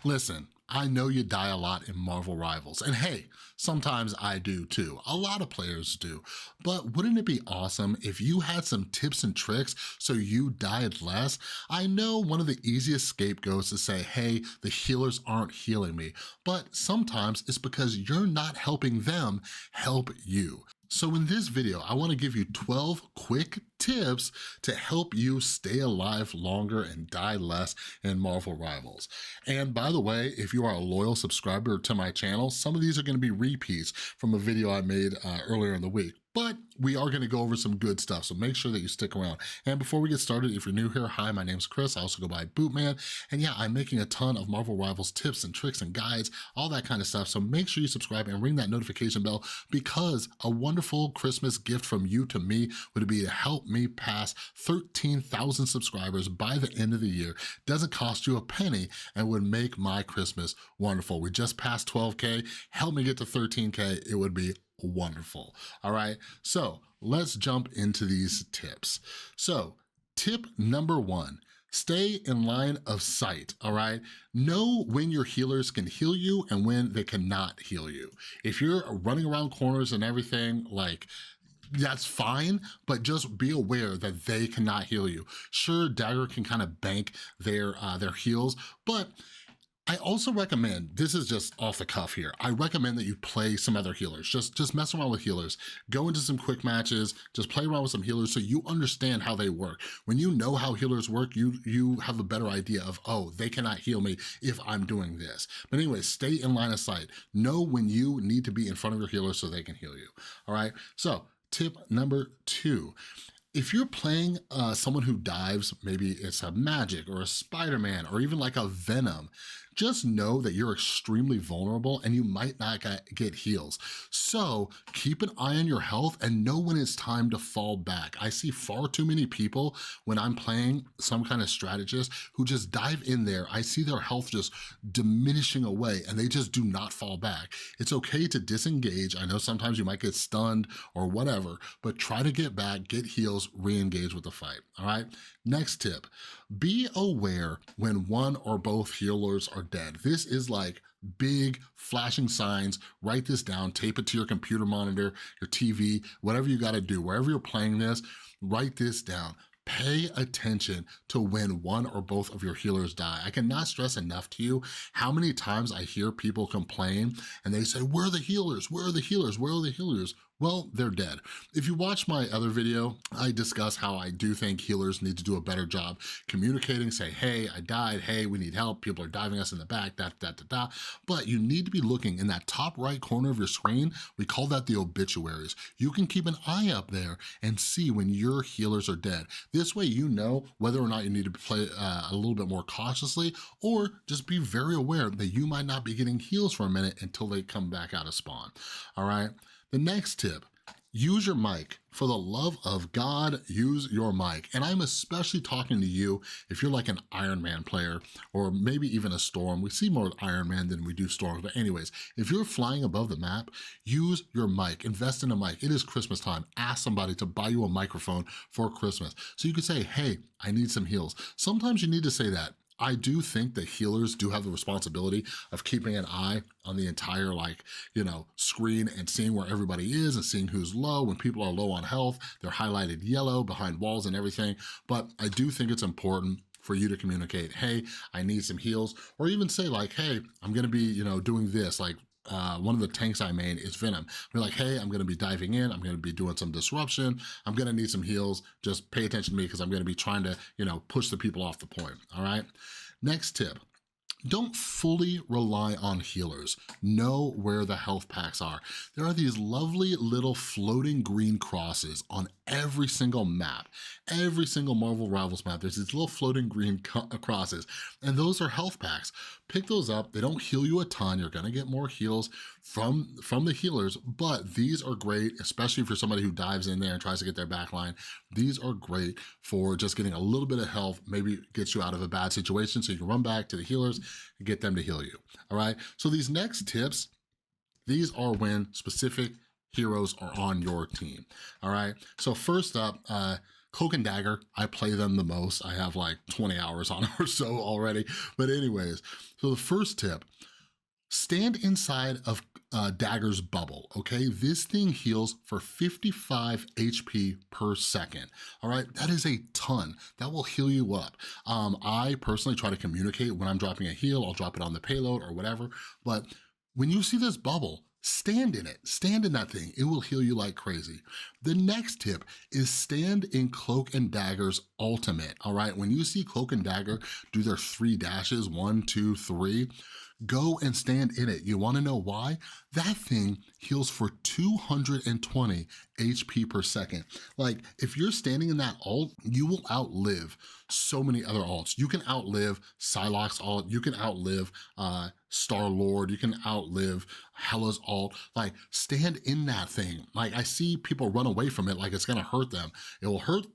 Listen, I know you die a lot in Marvel Rivals, and hey, sometimes I do too. A lot of players do. But wouldn't it be awesome if you had some tips and tricks so you died less? I know one of the easiest scapegoats is to say, hey, the healers aren't healing me, but sometimes it's because you're not helping them help you. So in this video, I wanna give you 12 quick tips to help you stay alive longer and die less in Marvel Rivals. And by the way, if you are a loyal subscriber to my channel, some of these are gonna be repeats from a video I made earlier in the week. But we are gonna go over some good stuff, so make sure that you stick around. And before we get started, if you're new here, hi, my name's Chris. I also go by Bootman. And yeah, I'm making a ton of Marvel Rivals tips and tricks and guides, all that kind of stuff. So make sure you subscribe and ring that notification bell, because a wonderful Christmas gift from you to me would be to help me pass 13,000 subscribers by the end of the year. Doesn't cost you a penny and would make my Christmas wonderful. We just passed 12K. Help me get to 13K. It would be wonderful. All right, so let's jump into these tips. So tip number 1, stay in line of sight, all right? Know when your healers can heal you and when they cannot heal you. If you're running around corners and everything, like, that's fine, but just be aware that they cannot heal you. Sure, Dagger can kind of bank their heals, but I also recommend, this is just off the cuff here, I recommend that you play some other healers. Just mess around with healers. Go into some quick matches, just play around with some healers so you understand how they work. When you know how healers work, you have a better idea of, oh, they cannot heal me if I'm doing this. But anyway, stay in line of sight. Know when you need to be in front of your healers so they can heal you, all right? So tip number 2, if you're playing someone who dives, maybe it's a Magic or a Spider-Man or even like a Venom, just know that you're extremely vulnerable and you might not get heals. So keep an eye on your health and know when it's time to fall back. I see far too many people when I'm playing some kind of strategist who just dive in there. I see their health just diminishing away and they just do not fall back. It's okay to disengage. I know sometimes you might get stunned or whatever, but try to get back, get heals, re-engage with the fight, all right? Next tip, be aware when one or both healers are dead. This is like big flashing signs. Write this down, tape it to your computer monitor, your TV, whatever you gotta do. Wherever you're playing this, write this down. Pay attention to when one or both of your healers die. I cannot stress enough to you how many times I hear people complain and they say, where are the healers? Where are the healers? Where are the healers? Well, they're dead. If you watch my other video, I discuss how I do think healers need to do a better job communicating, say, hey, I died, hey, we need help, people are diving us in the back, but you need to be looking in that top right corner of your screen. We call that the obituaries. You can keep an eye up there and see when your healers are dead. This way you know whether or not you need to play a little bit more cautiously, or just be very aware that you might not be getting heals for a minute until they come back out of spawn, all right? The next tip, use your mic. For the love of God, use your mic. And I'm especially talking to you if you're like an Iron Man player or maybe even a Storm. We see more Iron Man than we do Storms, but anyways, if you're flying above the map, use your mic, invest in a mic. It is Christmas time. Ask somebody to buy you a microphone for Christmas. So you could say, hey, I need some heals. Sometimes you need to say that. I do think that healers do have the responsibility of keeping an eye on the entire, screen and seeing where everybody is and seeing who's low. When people are low on health, they're highlighted yellow behind walls and everything. But I do think it's important for you to communicate, hey, I need some heals, or even say like, hey, I'm gonna be, doing this, like, one of the tanks I main is Venom. We're like, hey, I'm gonna be diving in, I'm gonna be doing some disruption, I'm gonna need some heals, just pay attention to me because I'm gonna be trying to, push the people off the point, all right? Next tip, don't fully rely on healers. Know where the health packs are. There are these lovely little floating green crosses on every single map. Every single Marvel Rivals map, there's these little floating green crosses, and those are health packs. Pick those up. They don't heal you a ton. You're gonna get more heals from the healers, but these are great, especially for somebody who dives in there and tries to get their backline. These are great for just getting a little bit of health, maybe gets you out of a bad situation so you can run back to the healers and get them to heal you, all right? So these next tips, these are when specific heroes are on your team, all right? So first up, Cloak and Dagger, I play them the most. I have like 20 hours on or so already. But anyways, so the first tip, stand inside of Dagger's bubble, okay? This thing heals for 55 HP per second, all right? That is a ton. That will heal you up. I personally try to communicate when I'm dropping a heal, I'll drop it on the payload or whatever, but when you see this bubble, stand in it, stand in that thing. It will heal you like crazy. The next tip is stand in Cloak and Dagger's ultimate, all right? When you see Cloak and Dagger do their 3 dashes, 1, 2, 3, go and stand in it. You wanna know why? That thing heals for 220 HP per second. Like, if you're standing in that ult, you will outlive so many other ults. You can outlive Psylocke's ult, you can outlive Star-Lord, you can outlive Hela's ult. Like, stand in that thing. Like, I see people run away from it like it's gonna hurt them. It will hurt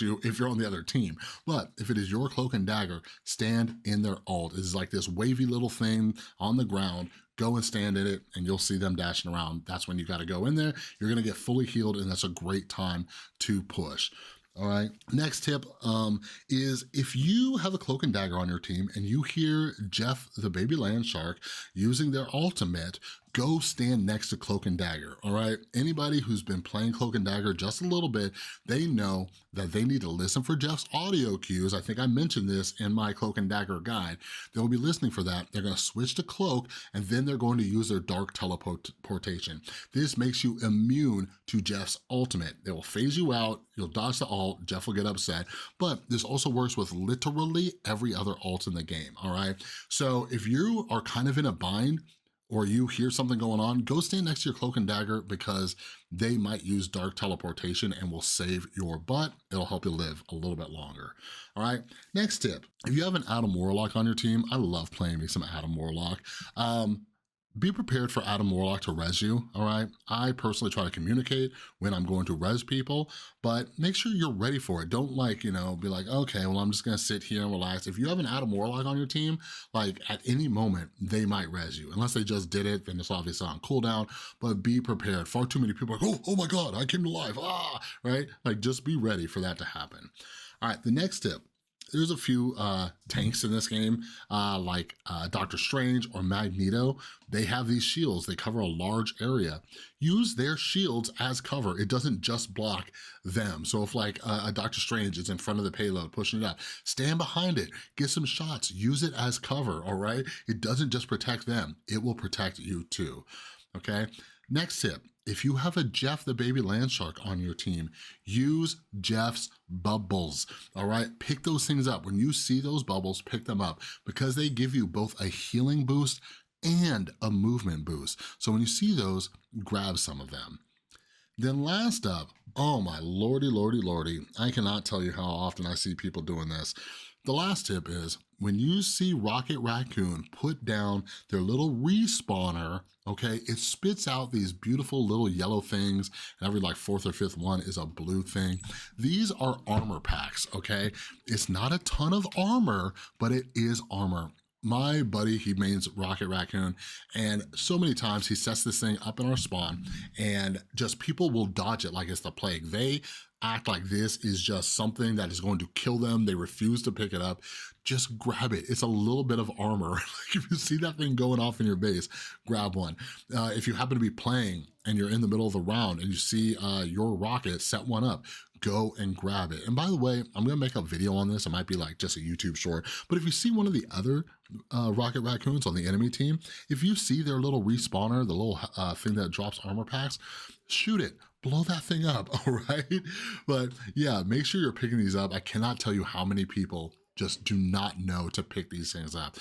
you if you're on the other team. But if it is your Cloak and Dagger, stand in their ult. It's like this wavy little thing on the ground. Go and stand in it and you'll see them dashing around. That's when you gotta go in there. You're gonna get fully healed and that's a great time to push. All right, next tip is if you have a Cloak and Dagger on your team and you hear Jeff the baby land shark using their ultimate, go stand next to Cloak and Dagger, all right? Anybody who's been playing Cloak and Dagger just a little bit, they know that they need to listen for Jeff's audio cues. I think I mentioned this in my Cloak and Dagger guide. They'll be listening for that. They're gonna switch to Cloak and then they're going to use their dark teleportation. This makes you immune to Jeff's ultimate. It will phase you out, you'll dodge the ult, Jeff will get upset, but this also works with literally every other ult in the game, all right? So if you are kind of in a bind, or you hear something going on, go stand next to your Cloak and Dagger because they might use dark teleportation and will save your butt. It'll help you live a little bit longer. All right, next tip. If you have an Adam Warlock on your team, I love playing me some Adam Warlock. Be prepared for Adam Warlock to res you, all right? I personally try to communicate when I'm going to res people, but make sure you're ready for it. Don't like, be like, okay, well, I'm just gonna sit here and relax. If you have an Adam Warlock on your team, like at any moment, they might res you. Unless they just did it, then it's obviously on cooldown, but be prepared. Far too many people are like, oh my God, I came to life, right? Like just be ready for that to happen. All right, the next tip. There's a few tanks in this game, like Doctor Strange or Magneto. They have these shields, they cover a large area. Use their shields as cover. It doesn't just block them. So if like a Doctor Strange is in front of the payload, pushing it up, stand behind it, get some shots, use it as cover, all right? It doesn't just protect them, it will protect you too, okay? Next tip, if you have a Jeff the baby land shark on your team, use Jeff's bubbles, all right? Pick those things up. When you see those bubbles, pick them up because they give you both a healing boost and a movement boost. So when you see those, grab some of them. Then last up, oh my lordy, I cannot tell you how often I see people doing this. The last tip is when you see Rocket Raccoon put down their little respawner, okay, it spits out these beautiful little yellow things, and every like 4th or 5th one is a blue thing. These are armor packs, okay? It's not a ton of armor, but it is armor. My buddy, he mains Rocket Raccoon, and so many times he sets this thing up in our spawn and just people will dodge it like it's the plague. They act like this is just something that is going to kill them. They refuse to pick it up. Just grab it. It's a little bit of armor. Like if you see that thing going off in your base, grab one. If you happen to be playing and you're in the middle of the round and you see your rocket, set one up. Go and grab it. And by the way, I'm gonna make a video on this. It might be like just a YouTube short, but if you see one of the other Rocket Raccoons on the enemy team, if you see their little respawner, the little thing that drops armor packs, shoot it. Blow that thing up, all right? But yeah, make sure you're picking these up. I cannot tell you how many people just do not know to pick these things up.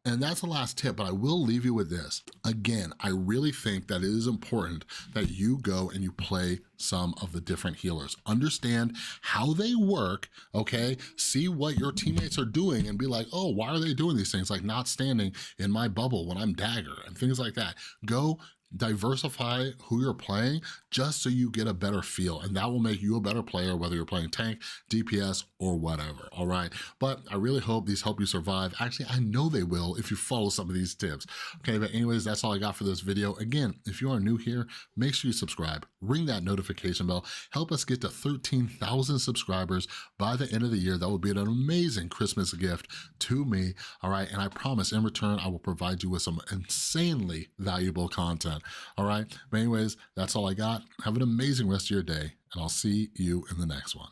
And that's the last tip, but I will leave you with this. Again, I really think that it is important that you go and you play some of the different healers. Understand how they work, okay? See what your teammates are doing and be like, oh, why are they doing these things? Like not standing in my bubble when I'm dagger and things like that. Go Diversify who you're playing just so you get a better feel, and that will make you a better player, whether you're playing tank, DPS, or whatever, all right? But I really hope these help you survive. Actually, I know they will if you follow some of these tips. Okay, but anyways, that's all I got for this video. Again, if you are new here, make sure you subscribe, ring that notification bell, help us get to 13,000 subscribers by the end of the year. That would be an amazing Christmas gift to me, all right? And I promise in return, I will provide you with some insanely valuable content, all right? But anyways, that's all I got. Have an amazing rest of your day, and I'll see you in the next one.